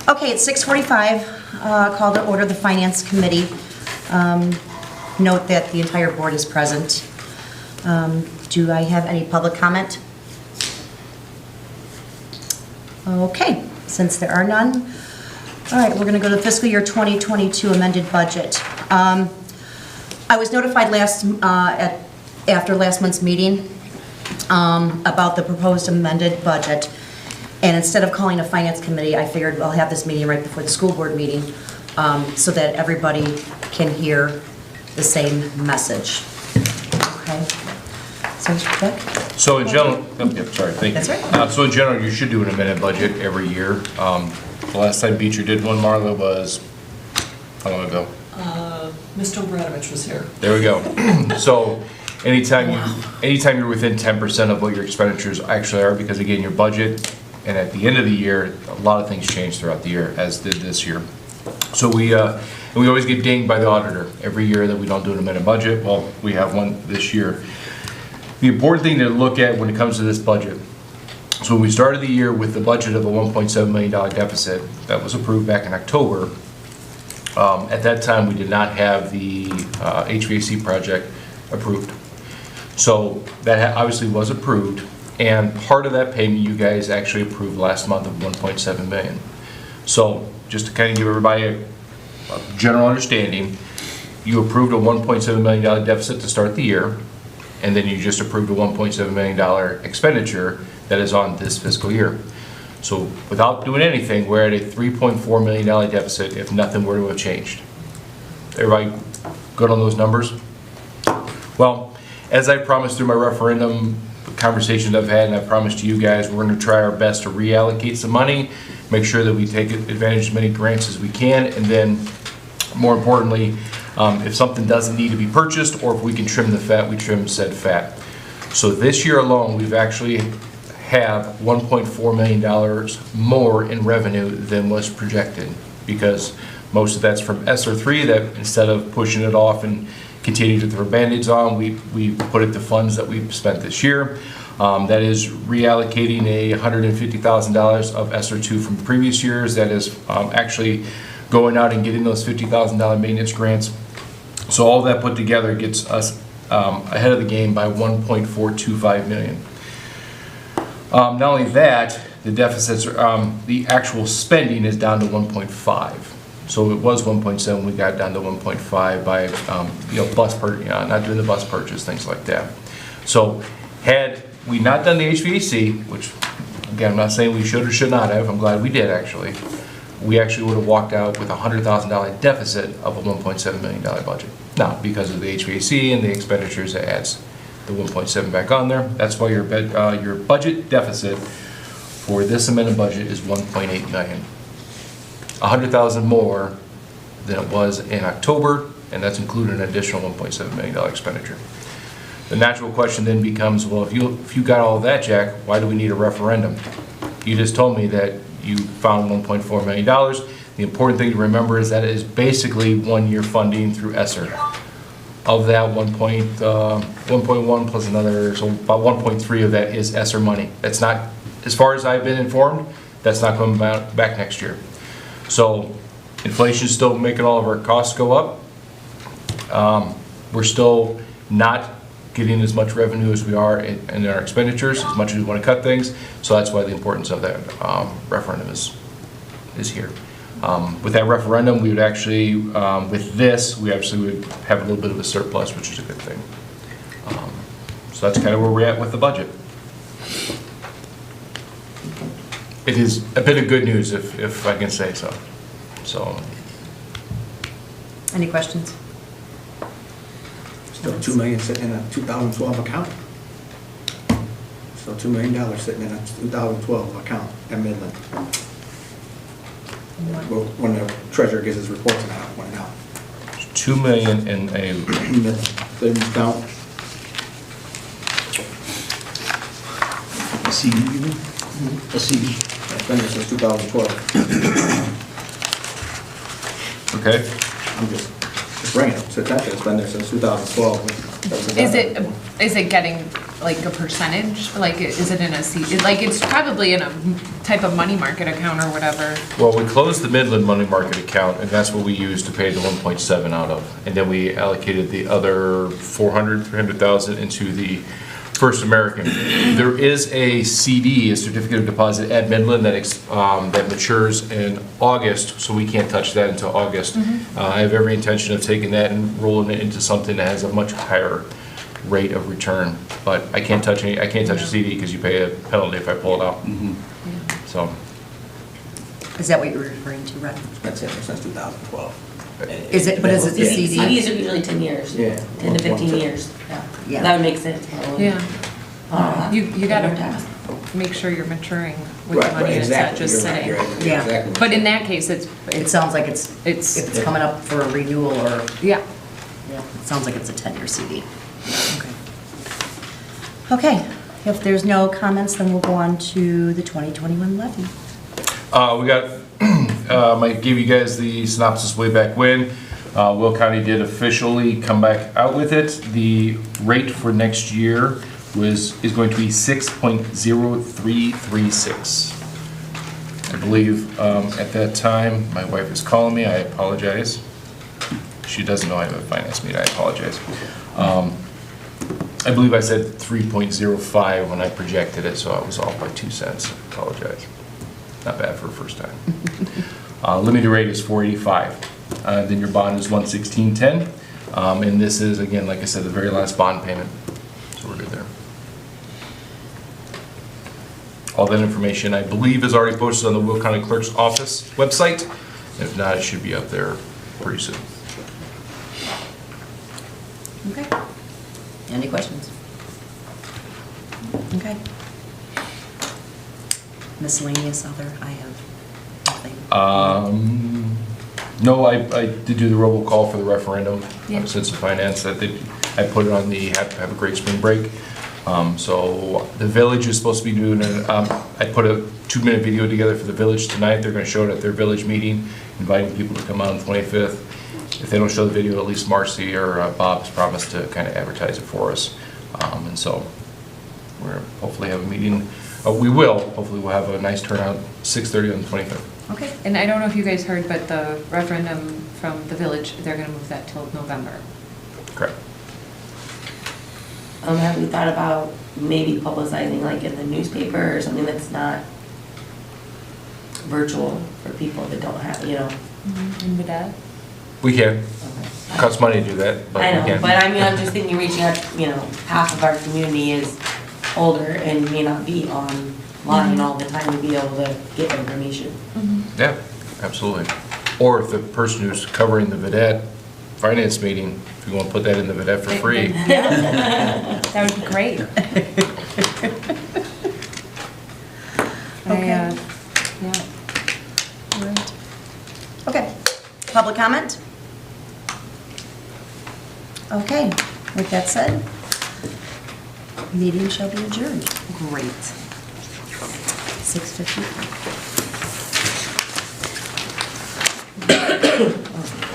Okay, it's 6:45. Call to order the Finance Committee. Note that the entire board is present. Do I have any public comment? Okay, since there are none. All right, we're going to go to fiscal year 2022 amended budget. I was notified after last month's meeting about the proposed amended budget. And instead of calling a finance committee, I figured I'll have this meeting right before the school board meeting so that everybody can hear the same message. Okay? So, Mr. Beck? So in general, sorry, thank you. That's right. So in general, you should do an amended budget every year. The last time Beecher did one, Marla, was how long ago? Mr. Obradovich was here. There we go. So anytime you're within 10% of what your expenditures actually are, because again, your budget, and at the end of the year, a lot of things change throughout the year, as did this year. So we always get dinged by the auditor every year that we don't do an amended budget. Well, we have one this year. The important thing to look at when it comes to this budget, so when we started the year with the budget of a $1.7 million deficit that was approved back in October, at that time we did not have the HVAC project approved. So that obviously was approved, and part of that payment you guys actually approved last month of $1.7 million. So just to kind of give everybody a general understanding, you approved a $1.7 million deficit to start the year, and then you just approved a $1.7 million expenditure that is on this fiscal year. So without doing anything, we're at a $3.4 million deficit if nothing were to have changed. Everybody good on those numbers? Well, as I promised through my referendum conversations I've had, and I promised to you guys, we're going to try our best to reallocate some money, make sure that we take advantage of as many grants as we can, and then more importantly, if something doesn't need to be purchased or if we can trim the fat, we trim said fat. So this year alone, we've actually have $1.4 million more in revenue than was projected, because most of that's from ESSER 3, that instead of pushing it off and continue to throw Band-Aids on, we put it to funds that we've spent this year. That is reallocating $150,000 of ESSER 2 from previous years. That is actually going out and getting those $50,000 maintenance grants. So all that put together gets us ahead of the game by $1.425 million. Not only that, the deficits, the actual spending is down to 1.5. So it was 1.7, we got down to 1.5 by, not doing the bus purchase, things like that. So had we not done the HVAC, which again, I'm not saying we should or should not have, I'm glad we did actually, we actually would have walked out with a $100,000 deficit of a $1.7 million budget. Now, because of the HVAC and the expenditures, it adds the 1.7 back on there. That's why your budget deficit for this amended budget is 1.8 million. 100,000 more than it was in October, and that's including an additional $1.7 million expenditure. The natural question then becomes, well, if you got all of that, Jack, why do we need a referendum? You just told me that you found $1.4 million. The important thing to remember is that it is basically 1 year funding through ESSER. Of that 1.1 plus another, so about 1.3 of that is ESSER money. That's not, as far as I've been informed, that's not coming back next year. So inflation is still making all of our costs go up. We're still not getting as much revenue as we are in our expenditures, as much as we want to cut things. So that's why the importance of that referendum is here. With that referendum, we would actually, with this, we actually would have a little bit of a surplus, which is a good thing. So that's kind of where we're at with the budget. It is a bit of good news, if I can say so. So. Any questions? Still $2 million sitting in a 2012 account. Still $2 million sitting in a 2012 account at Midland. Well, when the treasurer gives his reports and I'll point it out. $2 million in a Midland savings account. A CD, you mean? A CD. It's been there since 2012. okay. I'm just bringing it to attention. It's been there since 2012. Is it getting like a percentage? Like, is it in a like, it's probably in a type of money market account or whatever. Well, we closed the Midland money market account, and that's what we used to pay the 1.7 out of. And then we allocated the other 300,000 into the First American. There is a CD, a certificate of deposit at Midland that matures in August, so we can't touch that until August. I have every intention of taking that and rolling it into something that has a much higher rate of return, but I can't touch a CD because you pay a penalty if I pull it out. So, Is that what you're referring to, Red? That's it, since 2012. Is it, but is it the CD? CDs are usually 10 years. Yeah. 10 to 15 years. Yeah. That would make sense, probably. Yeah. You gotta task. make sure you're maturing with the Right, money right, and it's not exactly. just You're right, sitting. you're right, Yeah. exactly. But in that case, It sounds like it's coming up for a renewal or, yeah. yeah, it sounds like it's a 10-year CD. Okay. Okay, if there's no comments, then we'll go on to the 2021 levy. we got, I gave you guys the synopsis way back when. Will County did officially come back out with it. The rate for next year is going to be 6.0336. I believe at that time, my wife is calling me, I apologize. She doesn't know I have a finance meeting, I apologize. I believe I said 3.05 when I projected it, so I was off by 2 cents, apologize. Not bad for a first time. Limited rate is 485. Then your bond is 11610. And this is, again, like I said, the very last bond payment. So we're good there. All that information, I believe, is already posted on the Will County Clerk's Office website. If not, it should be up there pretty soon. Okay. Any questions? Okay. Miscellaneous other, I have nothing. No, I did do the robocall for the referendum, Yeah. Sense of Finance. I put it on the have a great spring break. So the village is supposed to be doing I put a 2-minute video together for the village tonight. They're going to show it at their village meeting, inviting people to come out on the 25th. If they don't show the video, at least Marcy or Bob's promised to kind of advertise it for us. And so we're hopefully have a meeting. Hopefully we'll have a nice turnout, 6:30 on the 25th. Okay. And I don't know if you guys heard, but the referendum from the village, they're gonna move that till November. Correct. Have you thought about maybe publicizing like in the newspaper or something that's not virtual for people that don't have, you know? And with that? We can. Okay. Costs money to do that, but I we know, can. but I mean, I'm just thinking reaching out, you know, half of our community is older and may not be online all the time to be able to get information. Yeah, absolutely. Or if the person who's covering the Vidette finance meeting, if you want to put that in the Vidette for free. Yeah. That would be great. Okay. Yeah. All right. Okay. Public comment? Okay. With that said, meeting shall be adjourned. Great. 6:53.